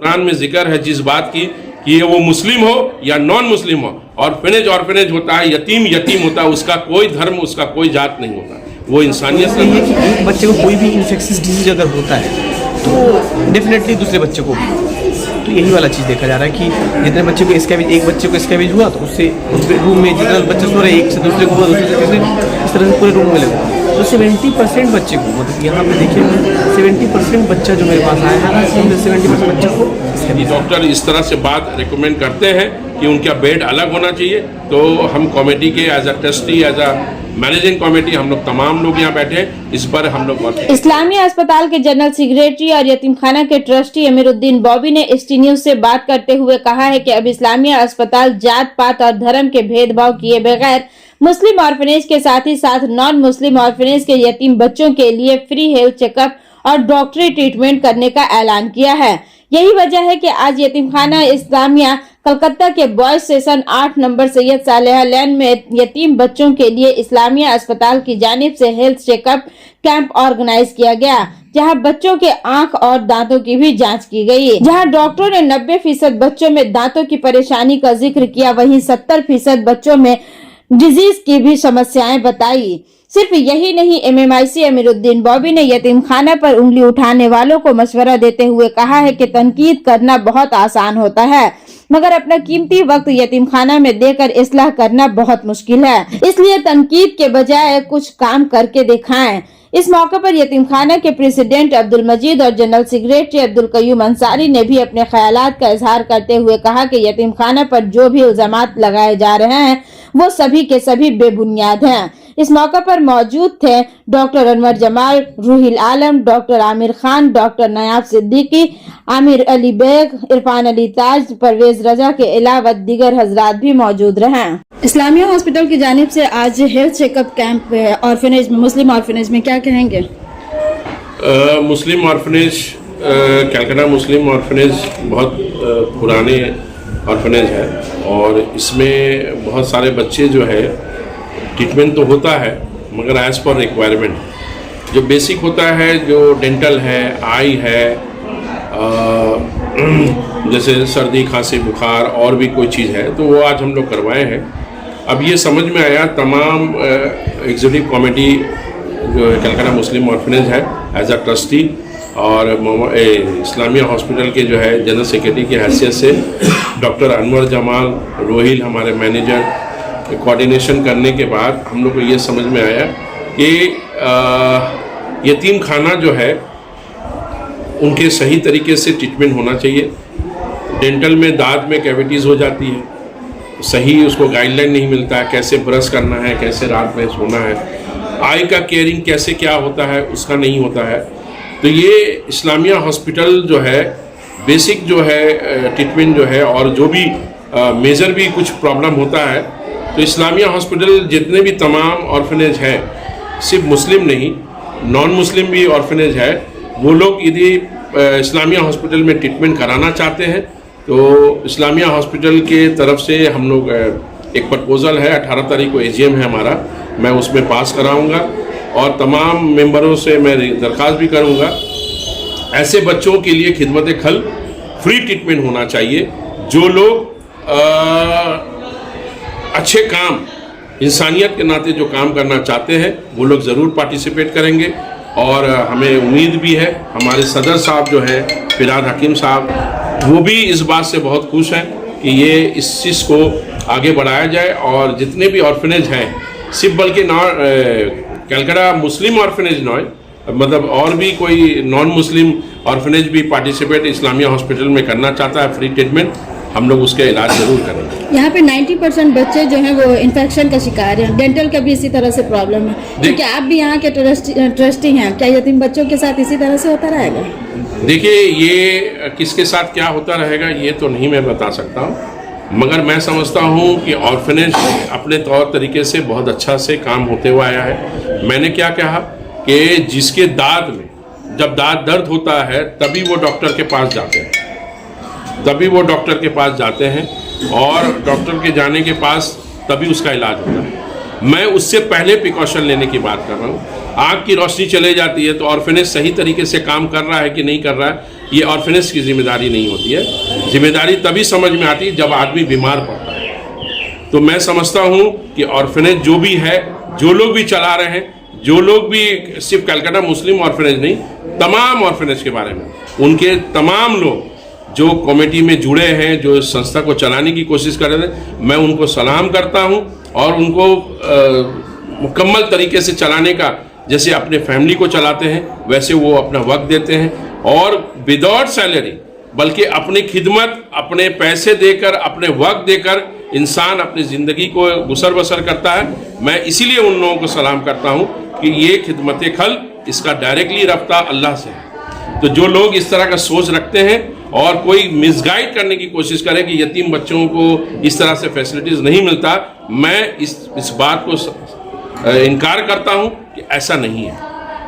कुरान में जिक्र है जिस बात की कि ये वो मुस्लिम हो या नॉन मुस्लिम हो, ऑर्फेनेज होता है, यतीम होता है, उसका कोई धर्म, उसका कोई जात नहीं होता, वो इंसानियत से ये कि एक बच्चे को कोई भी इन्फेक्शियस डिजीज अगर होता है तो डेफिनेटली दूसरे बच्चे को भी, तो यही वाला चीज़ देखा जा रहा है कि जितने बच्चे को स्कैबिज, एक बच्चे को स्कैबिज हुआ तो उससे उस रूम में जितने बच्चे सो रहे, एक से दूसरे को हुआ, दूसरे से तीसरे, इस तरह से पूरे रूम में लगा। तो 70% बच्चे को, मतलब यहाँ पे देखिए 70% बच्चा जो मेरे पास आया है, 70% बच्चे को स्कैबिज। डॉक्टर इस तरह से बात रिकमेंड करते हैं कि उनका बेड अलग होना चाहिए, तो हम कमेटी के as a trustee, as a managing committee, हम लोग तमाम लोग यहाँ बैठे इस पर हम लोग। इस्लामिया अस्पताल के जनरल सेक्रेटरी और यतीमखाना के ट्रस्टी अमीरुद्दीन बॉबी ने ST न्यूज से बात करते हुए कहा है कि अब इस्लामिया अस्पताल जात पात और धर्म के भेदभाव किए बगैर मुस्लिम ऑर्फनेज के साथ ही साथ नॉन मुस्लिम ऑर्फनेज के यतीम बच्चों के लिए फ्री हेल्थ चेकअप और डॉक्टरी ट्रीटमेंट करने का ऐलान किया है। यही वजह है कि आज यतीमखाना इस्लामिया कलकत्ता के boys session 8 number Syed Saleh lane में यतीम बच्चों के लिए इस्लामिया अस्पताल की जानिब से हेल्थ चेकअप कैंप ऑर्गेनाइज किया गया, जहां बच्चों के आंख और दांतों की भी जांच की गई, जहां डॉक्टरों ने 90% बच्चों में दांतों की परेशानी का जिक्र किया, वहीं 70% बच्चों में डिजीज की भी समस्याएं बताई। सिर्फ यही नहीं, MMIC अमीरुद्दीन बॉबी ने यतीमखाना पर उंगली उठाने वालों को मशवरा देते हुए कहा है कि तनकीद करना बहुत आसान होता है, मगर अपना कीमती वक्त यतीमखाना में देकर इस्लाह करना बहुत मुश्किल है, इसलिए तनकीद के बजाय कुछ काम करके दिखाएं। इस मौके पर यतीमखाना के प्रेसिडेंट अब्दुल मजीद और जनरल सेक्रेटरी अब्दुल कयूम अंसारी ने भी अपने ख्यालात का इजहार करते हुए कहा कि यतीमखाना पर जो भी इल्जामात लगाए जा रहे हैं वो सभी के सभी बेबुनियाद हैं। इस मौके पर मौजूद थे डॉक्टर अनवर जमाल, रूहिल आलम, doctor Aamir Khan, doctor नयाब Siddiqui, Aamir Ali bag, Irfan Ali ताज, परवेज रजा के अलावा दीगर हजरात भी मौजूद रहे। इस्लामिया हॉस्पिटल की जानिब से आज हेल्थ चेकअप कैंप ऑर्फनेज में, मुस्लिम ऑर्फनेज में, क्या कहेंगे? मुस्लिम ऑर्फनेज, कलकत्ता मुस्लिम ऑर्फनेज बहुत पुराने ऑर्फनेज है और इसमें बहुत सारे बच्चे जो है, ट्रीटमेंट तो होता है मगर एज पर रिक्वायरमेंट जो बेसिक होता है, जो डेंटल है, आई है, जैसे सर्दी खांसी बुखार और भी कोई चीज़ है तो वो आज हम लोग करवाए हैं। अब ये समझ में आया तमाम एग्जीक्यूटिव कमेटी जो कलकत्ता मुस्लिम ऑर्फनेज है एज अ ट्रस्टी और इस्लामिया हॉस्पिटल के जो है जनरल सेक्रेटरी की हैसियत से डॉक्टर अनवर जमाल, रोहिल हमारे मैनेजर, कोऑर्डिनेशन करने के बाद हम लोग को ये समझ में आया कि यतीम खाना जो है उनके सही तरीके से ट्रीटमेंट होना चाहिए। डेंटल में दांत में कैविटीज़ हो जाती है, सही उसको गाइडलाइन नहीं मिलता है, कैसे ब्रश करना है, कैसे रात में सोना है, आई का केयरिंग कैसे क्या होता है उसका नहीं होता है। तो ये इस्लामिया हॉस्पिटल जो है बेसिक जो है ट्रीटमेंट जो है और जो भी मेजर भी कुछ प्रॉब्लम होता है तो इस्लामिया हॉस्पिटल जितने भी तमाम ऑर्फनेज है, सिर्फ मुस्लिम नहीं नॉन मुस्लिम भी ऑर्फनेज है, वो लोग यदि इस्लामिया हॉस्पिटल में ट्रीटमेंट कराना चाहते हैं तो इस्लामिया हॉस्पिटल के तरफ से हम लोग एक प्रपोज़ल है, 18 तारीख को AGM है हमारा, मैं उसमें पास कराऊंगा और तमाम मेंबरों से मैं दरख्वास्त भी करूंगा ऐसे बच्चों के लिए खिदमत खल फ्री ट्रीटमेंट होना चाहिए। जो लोग अच्छे काम इंसानियत के नाते जो काम करना चाहते हैं वो लोग ज़रूर पार्टिसिपेट करेंगे और हमें उम्मीद भी है हमारे सदर साहब जो है फिराद हकीम साहब वो भी इस बात से बहुत खुश हैं कि ये इस चीज़ को आगे बढ़ाया जाए और जितने भी ऑर्फनेज हैं सिर्फ बल्कि कलकत्ता मुस्लिम ऑर्फनेज नॉय मतलब और भी कोई नॉन मुस्लिम ऑर्फनेज भी पार्टिसिपेट इस्लामिया हॉस्पिटल में करना चाहता है फ्री ट्रीटमेंट, हम लोग उसका इलाज जरूर करेंगे। यहाँ पे 90% बच्चे जो हैं वो इन्फेक्शन का शिकार हैं, डेंटल का भी इसी तरह से प्रॉब्लम है, तो क्या आप भी यहाँ के ट्रस्टी हैं, क्या यतीम बच्चों के साथ इसी तरह से होता रहेगा? देखिए ये किसके साथ क्या होता रहेगा ये तो नहीं मैं बता सकता हूँ, मगर मैं समझता हूँ कि ऑर्फनेज अपने तौर तरीके से बहुत अच्छा से काम होते हुआ आया है। मैंने क्या कहा कि जिसके दांत में जब दांत दर्द होता है तभी वो डॉक्टर के पास जाते हैं और डॉक्टर के जाने के पास तभी उसका इलाज होता है। मैं उससे पहले प्रिकॉशन लेने की बात कर रहा हूँ। आँख की रोशनी चले जाती है तो ऑर्फनेज सही तरीके से काम कर रहा है कि नहीं कर रहा है ये ऑर्फनेज की जिम्मेदारी नहीं होती है। जिम्मेदारी तभी समझ में आती है जब आदमी बीमार पड़ता है। तो मैं समझता हूँ कि ऑर्फनेज जो भी है, जो लोग भी चला रहे हैं, जो लोग भी, सिर्फ कलकत्ता मुस्लिम ऑर्फनेज नहीं, तमाम ऑर्फनेज के बारे में उनके तमाम लोग जो कमेटी में जुड़े हैं, जो संस्था को चलाने की कोशिश कर रहे थे, मैं उनको सलाम करता हूं और उनको मुकम्मल तरीके से चलाने का, जैसे अपने फैमिली को चलाते हैं वैसे वो अपना वक्त देते हैं और विदाउट सैलरी, बल्कि अपनी खिदमत, अपने पैसे देकर, अपने वक्त देकर इंसान अपनी ज़िंदगी को गुसर बसर करता है। मैं इसीलिए उन लोगों को सलाम करता हूं कि ये खिदमत खल, इसका डायरेक्टली रब्ता अल्लाह से है। तो जो लोग इस तरह का सोच रखते हैं और कोई मिसगाइड करने की कोशिश करे कि यतीम बच्चों को इस तरह से फैसिलिटीज़ नहीं मिलता, मैं इस बात को इनकार करता हूं कि ऐसा नहीं है।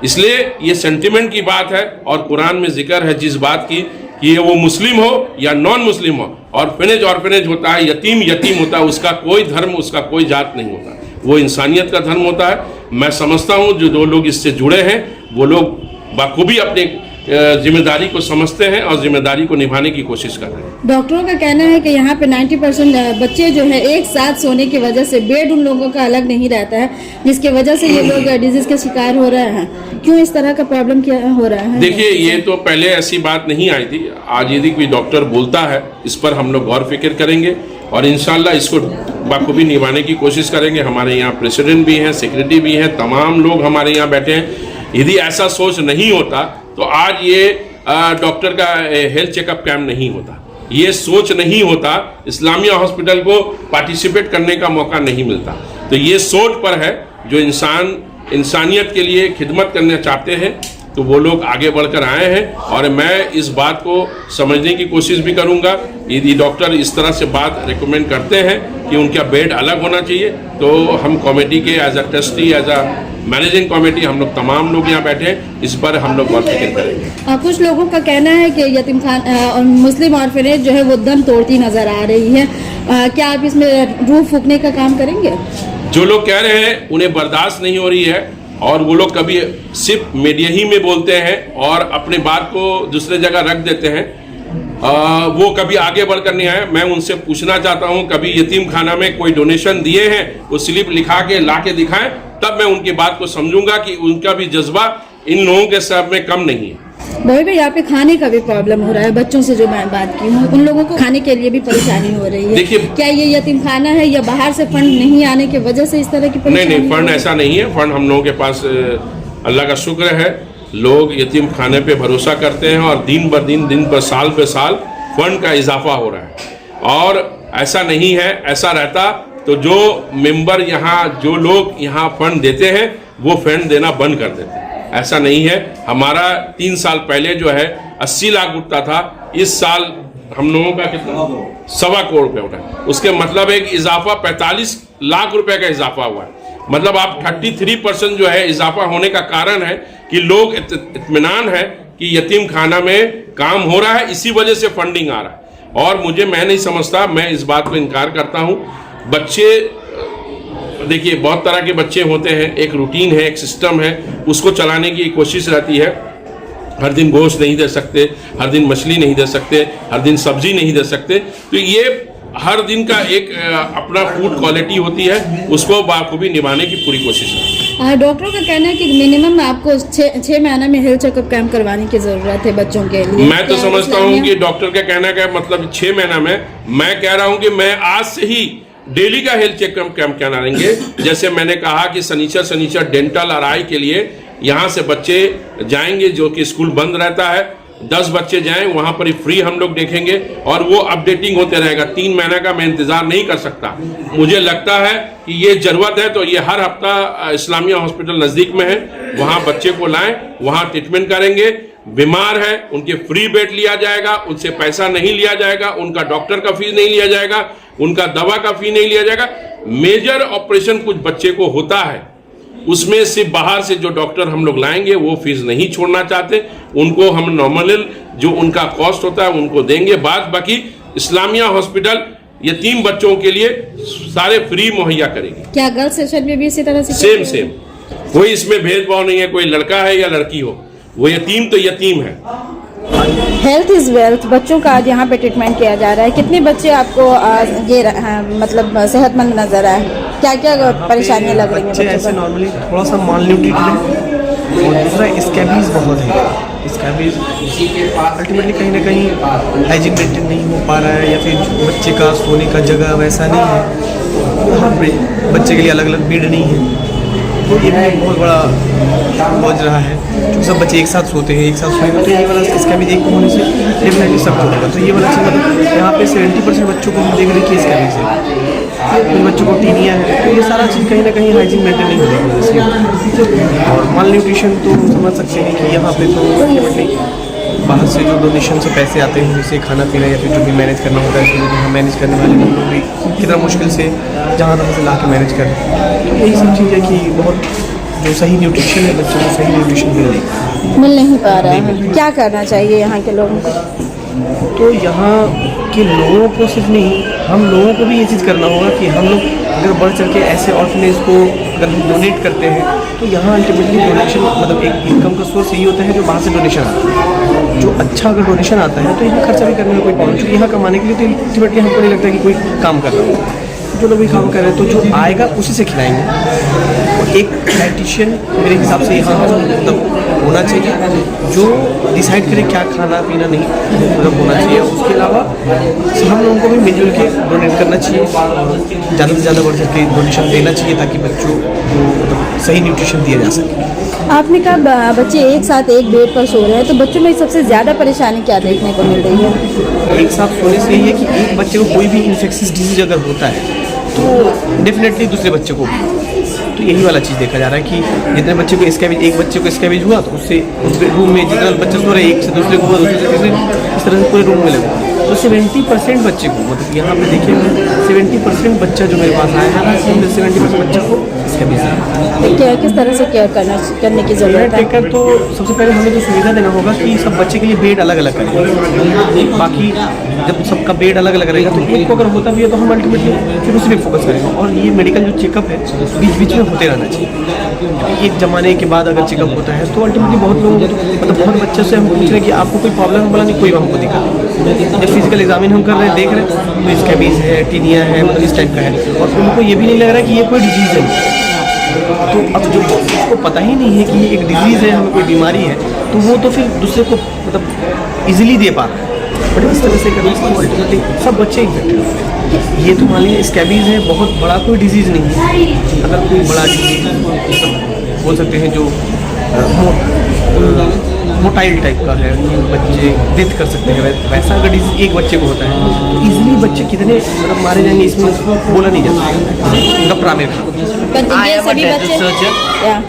इसलिए ये सेंटिमेंट की बात है और कुरान में जिक्र है जिस बात की कि वो मुस्लिम हो या नॉन मुस्लिम हो, ऑर्फनेज होता है, यतीम होता है, उसका कोई धर्म, उसका कोई जात नहीं होता, वो इंसानियत का धर्म होता है। मैं समझता हूँ जो लोग इससे जुड़े हैं वो लोग बखूबी अपने जिम्मेदारी को समझते हैं और जिम्मेदारी को निभाने की कोशिश कर रहे हैं। डॉक्टरों का कहना है कि यहाँ पे 90% बच्चे जो है एक साथ सोने की वजह से बेड उन लोगों का अलग नहीं रहता है, जिसकी वजह से ये लोग डिजीज के शिकार हो रहे हैं। क्यों इस तरह का प्रॉब्लम क्या हो रहा है? देखिए, ये तो पहले ऐसी बात नहीं आई थी, आज यदि कोई डॉक्टर बोलता है इस पर हम लोग गौर फिक्र करेंगे और इंशाल्लाह इसको बखूबी निभाने की कोशिश करेंगे। हमारे यहाँ प्रेसिडेंट भी हैं, सेक्रेटरी भी हैं, तमाम लोग हमारे यहाँ बैठे हैं। यदि ऐसा सोच नहीं होता तो आज ये डॉक्टर का हेल्थ चेकअप कैंप नहीं होता, ये सोच नहीं होता, इस्लामिया हॉस्पिटल को पार्टिसिपेट करने का मौका नहीं मिलता। तो ये सोच पर है, जो इंसानियत के लिए खिदमत करना चाहते हैं तो वो लोग आगे बढ़कर आए हैं और मैं इस बात को समझने की कोशिश भी करूंगा। यदि डॉक्टर इस तरह से बात रिकमेंड करते हैं कि उनका बेड अलग होना चाहिए तो हम कमेटी के as a trustee, as a managing committee, हम लोग तमाम लोग यहाँ बैठे हैं, इस पर हम लोग गौर फिक्र करेंगे। कुछ लोगों का कहना है कि यतीम खाना और मुस्लिम ऑर्फनेज जो है वो दम तोड़ती नजर आ रही है, क्या आप इसमें रूह फूकने का काम करेंगे? जो लोग कह रहे हैं उन्हें बर्दाश्त नहीं हो रही है और वो लोग कभी सिर्फ मीडिया ही में बोलते हैं और अपनी बात को दूसरे जगह रख देते हैं, वो कभी आगे बढ़कर नहीं आए। मैं उनसे पूछना चाहता हूं, कभी यतीम खाना में कोई डोनेशन दिए हैं, वो स्लिप लिखा के ला के दिखाएं, तब मैं उनकी बात को समझूंगा कि उनका भी जज्बा इन लोगों के सब में कम नहीं है। भाई यहाँ पे खाने का भी प्रॉब्लम हो रहा है, बच्चों से जो मैं बात की हूँ उन लोगों को खाने के लिए भी परेशानी हो रही है। देखिए, क्या ये यतीम खाना है या बाहर से फंड नहीं आने की वजह से इस तरह की परेशानी? नहीं, फंड ऐसा नहीं है। फंड हम लोगों के पास अल्लाह का शुक्र है, लोग यतीम खाने पे भरोसा करते हैं और दिन पर साल पे साल फंड का इजाफा हो रहा है। और ऐसा नहीं है, ऐसा रहता तो जो मेंबर यहाँ, जो लोग यहाँ फंड देते हैं वो फंड देना बंद कर देते हैं। ऐसा नहीं है। हमारा 3 साल पहले जो है 80 लाख उठता था, इस साल हम लोगों का कितना, 1.25 करोड़ रुपये उठा। उसके मतलब एक इजाफा 45 लाख रुपए का इजाफा हुआ है। मतलब आप 33% जो है इजाफा होने का कारण है कि लोग इत्मीनान है कि यतीम खाना में काम हो रहा है, इसी वजह से फंडिंग आ रहा है। और मैं नहीं समझता, मैं इस बात को इनकार करता हूँ। बच्चे, देखिए, बहुत तरह के बच्चे होते हैं, एक रूटीन है, एक सिस्टम है, उसको चलाने की कोशिश रहती है। हर दिन गोश्त नहीं दे सकते, हर दिन मछली नहीं दे सकते, हर दिन सब्जी नहीं दे सकते। तो ये हर दिन का एक अपना फूड क्वालिटी होती है, उसको बाखूबी निभाने की पूरी कोशिश है। डॉक्टरों का कहना है कि मिनिमम आपको 6 महीने में हेल्थ चेकअप कैंप करवाने की जरूरत है बच्चों के लिए। मैं तो समझता हूँ कि डॉक्टर का कहना का मतलब 6 महीना में, मैं कह रहा हूँ कि मैं आज से ही डेली का हेल्थ चेकअप कैंप कराएंगे। जैसे मैंने कहा कि शनिचर डेंटल और आई के लिए यहाँ से बच्चे जाएंगे, जो कि स्कूल बंद रहता है, 10 बच्चे जाएं, वहाँ पर ही फ्री हम लोग देखेंगे और वो अपडेटिंग होते रहेगा। 3 महीने का मैं इंतजार नहीं कर सकता। मुझे लगता है कि ये जरूरत है, तो ये हर हफ्ता इस्लामिया हॉस्पिटल नज़दीक में है, वहाँ बच्चे को लाएं, वहाँ ट्रीटमेंट करेंगे। बीमार है उनके फ्री बेड लिया जाएगा, उनसे पैसा नहीं लिया जाएगा, उनका डॉक्टर का फीस नहीं लिया जाएगा, उनका दवा का फी नहीं लिया जाएगा। मेजर ऑपरेशन कुछ बच्चे को होता है, उसमें सिर्फ बाहर से जो डॉक्टर हम लोग लाएंगे वो फीस नहीं छोड़ना चाहते, उनको हम नॉर्मल जो उनका कॉस्ट होता है उनको देंगे। बाकी इस्लामिया हॉस्पिटल यतीम बच्चों के लिए सारे फ्री मुहैया करेगी। क्या गर्ल्स सेक्शन में भी इसी तरह से? सेम, कोई इसमें भेदभाव नहीं है, कोई लड़का है या लड़की हो, वो यतीम तो यतीम है। हेल्थ इज वेल्थ, बच्चों का आज यहाँ पे ट्रीटमेंट किया जा रहा है। कितने बच्चे आपको मतलब सेहतमंद नजर आए? क्या क्या परेशानियाँ लग रही हैं बच्चे बच्चों ऐसे को? नॉर्मली थोड़ा सा माल न्यूट्रिटेड है और दूसरा स्कैबीज बहुत है। स्कैबीज अल्टीमेटली कहीं ना कहीं हाइजीन मेंटेन नहीं हो पा रहा है या फिर बच्चे का सोने का जगह वैसा नहीं है, हर बच्चे के लिए अलग अलग बेड नहीं है, तो ये भी बहुत बड़ा बोझ रहा है। क्योंकि सब बच्चे एक साथ सोते हैं, एक साथ सोएंगे तो ये वाला स्कैबीज एक होने से डेफिनेटली सब होगा। तो ये वाला चीज़ मतलब यहाँ पे 70% बच्चों को हम देख रहे हैं कि स्कैबीज है, कुछ बच्चों को टीनिया है, तो ये सारा चीज़ कहीं ना कहीं हाइजीन मेंटेन नहीं होती। और माल न्यूट्रिशन तो समझ सकते हैं कि यहाँ पे तो अल्टीमेटली बाहर से जो डोनेशन से पैसे आते हैं उनसे खाना पीना या फिर जो भी मैनेज करना होता है, तो हम मैनेज करने वाले लोग भी कितना मुश्किल से जहाँ तक से ला के मैनेज करें। तो यही सब चीज़ है कि बहुत जो सही न्यूट्रिशन है बच्चों को सही न्यूट्रिशन मिल नहीं पा रहा है। क्या करना चाहिए यहाँ के लोगों को? तो यहाँ के लोगों को सिर्फ नहीं, हम लोगों को भी ये चीज़ करना होगा कि हम लोग अगर बढ़ चढ़ के ऐसे ऑर्फनेज को अगर हम डोनेट करते हैं तो यहाँ अल्टीमेटली डोनेशन मतलब एक इनकम का सोर्स यही होता है जो बाहर से डोनेशन आता है। जो अच्छा अगर डोनेशन आता है तो यहाँ खर्चा भी करने में कोई प्रॉब्लम, क्योंकि यहाँ कमाने के लिए तो अल्टीमेटली हमको नहीं लगता कि कोई काम कर रहा है। जो लोग भी काम कर रहे हैं तो जो आएगा उसी से खिलाएंगे। और एक डाइटिशियन मेरे हिसाब से यहाँ मतलब होना चाहिए जो डिसाइड करे क्या खाना पीना नहीं मतलब होना चाहिए। उसके अलावा हम लोगों को भी मिलजुल के डोनेट करना चाहिए, ज़्यादा से ज़्यादा बढ़ के डोनेशन देना चाहिए ताकि बच्चों को मतलब सही न्यूट्रिशन दिया जा सके। आपने कहा बच्चे एक साथ एक बेड पर सो रहे हैं, तो बच्चों में सबसे ज़्यादा परेशानी क्या देखने को मिल रही है? एक साथ सोने से यही है कि एक बच्चे को कोई भी इन्फेक्शियस डिजीज अगर होता है तो डेफिनेटली दूसरे बच्चे को भी, तो यही वाला चीज़ देखा जा रहा है कि जितने बच्चे को स्कैबीज, एक बच्चे को स्कैबीज हुआ तो उससे उस रूम में जितना बच्चे सो रहे एक से दूसरे को हुआ, दूसरे से तीसरे, इस तरह से पूरे रूम में लगा। तो 70% बच्चे को मतलब यहाँ पे देखिए 70% बच्चा जो मेरे पास आया है 70% बच्चे को स्कैबीज है। क्या किस तरह से केयर करने की ज़रूरत है? टेकर तो सबसे पहले हमें तो सुविधा देना होगा कि सब बच्चे के लिए बेड अलग अलग करें। बाकी जब सबका बेड अलग अलग रहेगा तो एक को अगर होता भी है तो हम अल्टीमेटली फिर उसी पर फोकस करेंगे। और ये मेडिकल जो चेकअप है बीच बीच में होते रहना चाहिए। एक ज़माने के बाद अगर चेकअप होता है तो अल्टीमेटली बहुत लोगों को मतलब बहुत बच्चों से हम पूछ रहे हैं कि आपको कोई प्रॉब्लम है, बोला नहीं कोई हमको दिक्कत। जब फिजिकल एग्जामिन हम कर रहे हैं देख रहे हैं तो स्कैबीज है, टीनिया है, मतलब इस टाइप का है और उनको ये भी नहीं लग रहा है कि ये कोई डिजीज़ है। तो अब जो उसको पता ही नहीं है कि ये एक डिजीज़ है, हमें कोई बीमारी है, तो वो तो फिर दूसरे को मतलब इजीली दे पा रहा है। बट इस तरह से करने से अल्टीमेटली सब बच्चे इन्फेक्टेड होते हैं। ये तो मान लीजिए स्कैबीज है, बहुत बड़ा कोई डिजीज़ नहीं है। अगर कोई बड़ा डिजीज़ बोल सकते हैं जो मोटाइल टाइप का है, बच्चे डेथ कर सकते हैं, वैसा अगर डिजीज एक बच्चे को होता है तो इजीली बच्चे कितने मतलब मारे जाएंगे इसमें बोला नहीं जा सकता। Doctor Aamir Khan I am a dental surgeon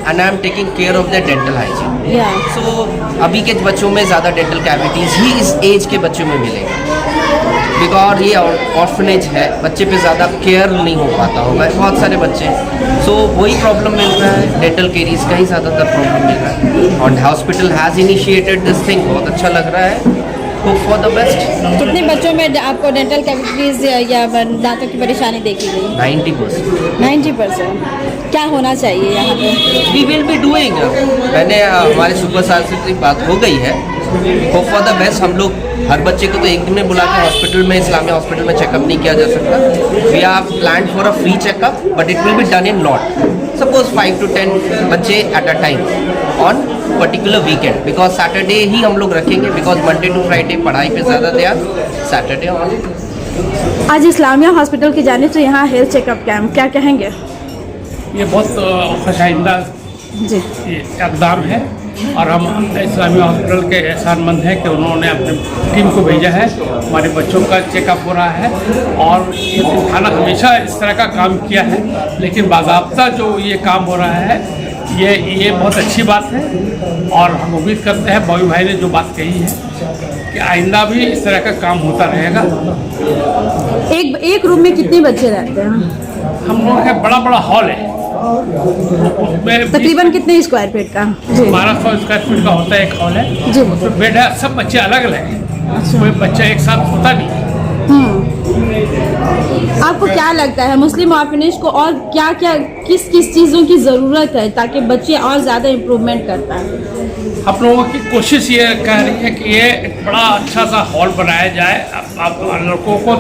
and I am taking care of their dental hygiene. So अभी के बच्चों में ज़्यादा डेंटल कैविटीज़ ही इस एज के बच्चों में मिलेगा, बिकॉज ये ऑर्फनेज है, बच्चे पे ज़्यादा केयर नहीं हो पाता होगा बहुत सारे बच्चे। सो वही प्रॉब्लम मिल रहा है, डेंटल केरीज का ही ज़्यादातर प्रॉब्लम मिल रहा है। और hospital has initiated this thing, बहुत अच्छा लग रहा है। Hope for the best. कितने बच्चों में आपको डेंटल कैविटीज या दांतों की परेशानी देखी गई? 90%। 90%। क्या होना चाहिए यहाँ पे? We will be doing. मैंने हमारे सुपर साल से बात हो गई है। Hope for the best. हम लोग हर बच्चे को तो एक दिन में बुला के हॉस्पिटल में, इस्लामिया हॉस्पिटल में चेकअप नहीं किया जा सकता। We are plan for a free checkup but it will be done in lot. Suppose 5 to 10 बच्चे at a time on particular weekend, because Saturday ही हम लोग रखेंगे, बिकॉज मंडे टू फ्राइडे पढ़ाई पे ज़्यादा ध्यान, सैटरडे ऑन। आज इस्लामिया हॉस्पिटल की जानिब से यहाँ हेल्थ चेकअप कैंप, क्या कहेंगे? ये बहुत खुशाइंदा जी इक़दाम है और हम इस्लामिया हॉस्पिटल के एहसानमंद हैं कि उन्होंने अपने टीम को भेजा है। हमारे बच्चों का चेकअप हो रहा है और यतीमखाना हमेशा इस तरह का काम किया है, लेकिन बाज़ाब्ता जो ये काम हो रहा है ये बहुत अच्छी बात है। और हम उम्मीद करते हैं बॉबी भाई ने जो बात कही है कि आइंदा भी इस तरह का काम होता रहेगा। एक रूम में कितने बच्चे रहते हैं? हम लोगों का बड़ा हॉल है, उसमें तकरीबन कितने स्क्वायर फीट का? 1200 स्क्वायर फीट का होता है एक हॉल है। जी। उसमें बेड है, सब बच्चे अलग अलग हैं, कोई बच्चा एक साथ होता नहीं। आपको क्या लगता है मुस्लिम ऑर्फनेज को और क्या क्या किस किस चीज़ों की ज़रूरत है ताकि बच्चे और ज़्यादा इम्प्रूवमेंट कर पाएँ? आप लोगों की कोशिश ये कह रही है कि ये एक बड़ा अच्छा सा हॉल बनाया जाए। आप लड़कों को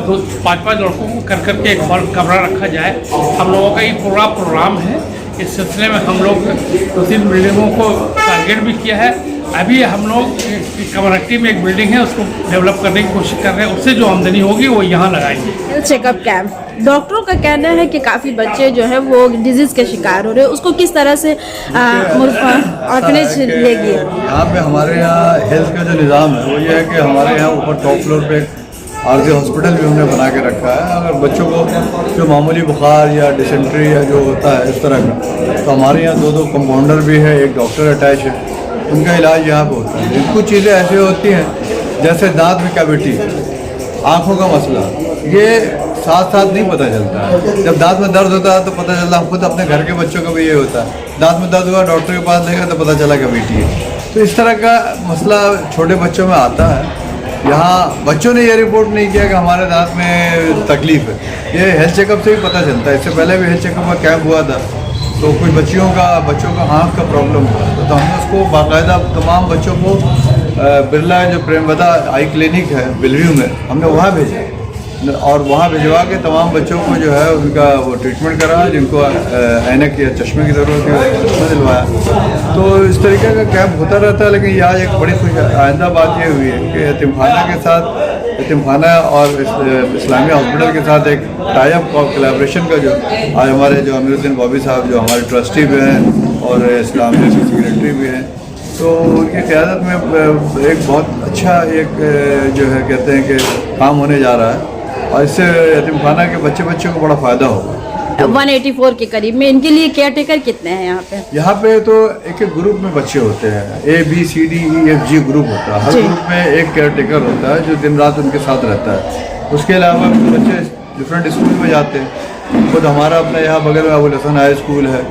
5-5 लड़कों को कर करके एक हॉल कमरा रखा जाए। हम लोगों का ये पूरा प्रोग्राम है। इस सिलसिले में हम लोग 2-3 बिल्डिंगों को टारगेट भी किया है। अभी हम लोग कम्युनिटी में एक बिल्डिंग है उसको डेवलप करने की कोशिश कर रहे हैं। उससे जो आमदनी होगी वो यहाँ लगाएंगे। हेल्थ चेकअप कैंप, डॉक्टरों का कहना है कि काफ़ी बच्चे जो है वो डिजीज़ के शिकार हो रहे हैं, उसको किस तरह से ऑर्फनेज लेगी? यहाँ पे हमारे यहाँ हेल्थ का जो निज़ाम है वो ये है कि हमारे यहाँ ऊपर टॉप फ्लोर पे आरजे हॉस्पिटल भी हमने बना के रखा है। अगर बच्चों को जो मामूली बुखार या डिसेंट्री या जो होता है इस तरह का, तो हमारे यहाँ 2 कंपाउंडर भी है, एक डॉक्टर अटैच है, उनका इलाज यहाँ पे होता है। कुछ चीज़ें ऐसी होती हैं जैसे दांत में कैविटी, आँखों का मसला, ये साथ साथ नहीं पता चलता है। जब दांत में दर्द होता है तो पता चलता है। खुद अपने घर के बच्चों का भी ये होता है, दांत में दर्द हुआ डॉक्टर के पास लेगा तो पता चला कैविटी है। तो इस तरह का मसला छोटे बच्चों में आता है। यहाँ बच्चों ने ये रिपोर्ट नहीं किया कि हमारे दांत में तकलीफ है, ये हेल्थ चेकअप से ही पता चलता है। इससे पहले भी हेल्थ चेकअप का कैंप हुआ था तो कुछ बच्चों का आँख का प्रॉब्लम हुआ तो हमने उसको बाकायदा तमाम बच्चों को बिरला जो प्रेमवदा आई क्लिनिक है बिलव्यू में, हमने वहाँ भेजा और वहाँ भिजवा के तमाम बच्चों को जो है उनका वो ट्रीटमेंट करा, जिनको ऐनक या चश्मे की ज़रूरत है चश्मा दिलवाया। तो इस तरीके का कैंप होता रहता है। लेकिन ये आज एक बड़ी खुश आइंदा बात ये हुई है कि यतीमखाना और इस्लामी हॉस्पिटल के साथ एक टाइप और कोलैबोरेशन का जो आज हमारे जो अमीरुद्दीन बॉबी साहब जो हमारे ट्रस्टी भी हैं और इस्लामी के सेक्रेटरी भी हैं, तो उनकी क़यादत में एक बहुत अच्छा एक जो है कहते हैं कि काम होने जा रहा है और इससे यतीमखाना के बच्चों को बड़ा फ़ायदा होगा। 184 के करीब में इनके लिए केयर टेकर कितने हैं यहाँ पे? यहाँ पे तो एक ग्रुप में बच्चे होते हैं, ABCDEFG ग्रुप होता है। हर ग्रुप में एक केयर टेकर होता है जो दिन रात उनके साथ रहता है। उसके अलावा बच्चे डिफरेंट स्कूल में जाते हैं। खुद हमारा अपना यहाँ बगल में अबुल हसन हाई स्कूल है,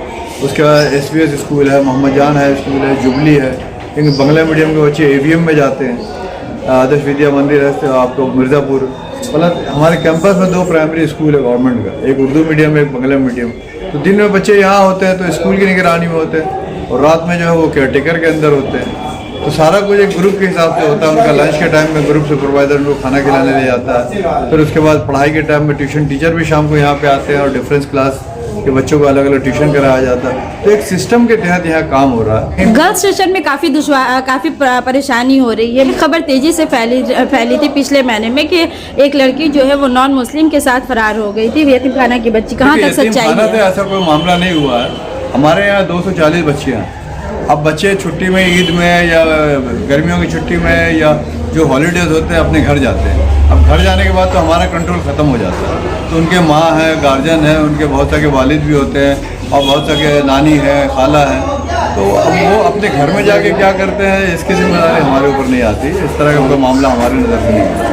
उसके बाद SVS स्कूल है, मोहम्मद जान हाई स्कूल है, जुबली है। लेकिन बंगला मीडियम के बच्चे AVM में जाते हैं, आदर्श विद्या मंदिर है आपको मिर्ज़ापुर। मतलब हमारे कैंपस में 2 प्राइमरी स्कूल है गवर्नमेंट का, एक उर्दू मीडियम एक बंगला मीडियम। तो दिन में बच्चे यहाँ होते हैं तो स्कूल की निगरानी में होते हैं और रात में जो है वो केयर टेकर के अंदर होते हैं। तो सारा कुछ एक ग्रुप के हिसाब से होता है। उनका लंच के टाइम में ग्रुप सुपरवाइजर उनको खाना खिलाने ले जाता है। फिर उसके बाद पढ़ाई के टाइम में ट्यूशन टीचर भी शाम को यहाँ पे आते हैं और डिफरेंस क्लास के बच्चों को अलग अलग ट्यूशन कराया जाता है। तो एक सिस्टम के तहत यहाँ काम हो रहा है। गर्ल्स सेशन में काफ़ी परेशानी हो रही है। खबर तेजी से फैली थी पिछले महीने में कि एक लड़की जो है वो नॉन मुस्लिम के साथ फरार हो गई थी, यतीमखाना की बच्ची। कहाँ तक सच्चाई है? ऐसा कोई मामला नहीं हुआ है। हमारे यहाँ 240 बच्चे हैं। अब बच्चे छुट्टी में, ईद में या गर्मियों की छुट्टी में या जो हॉलीडेज होते हैं अपने घर जाते हैं। अब घर जाने के बाद तो हमारा कंट्रोल ख़त्म हो जाता है। तो उनके माँ है, गार्जियन है, उनके बहुत सारे वालिद भी होते हैं और बहुत सारे नानी है, खाला है। तो अब वो अपने घर में जाके क्या करते हैं इसकी जिम्मेदारी हमारे ऊपर नहीं आती। इस तरह का कोई मामला हमारे नज़र में नहीं है।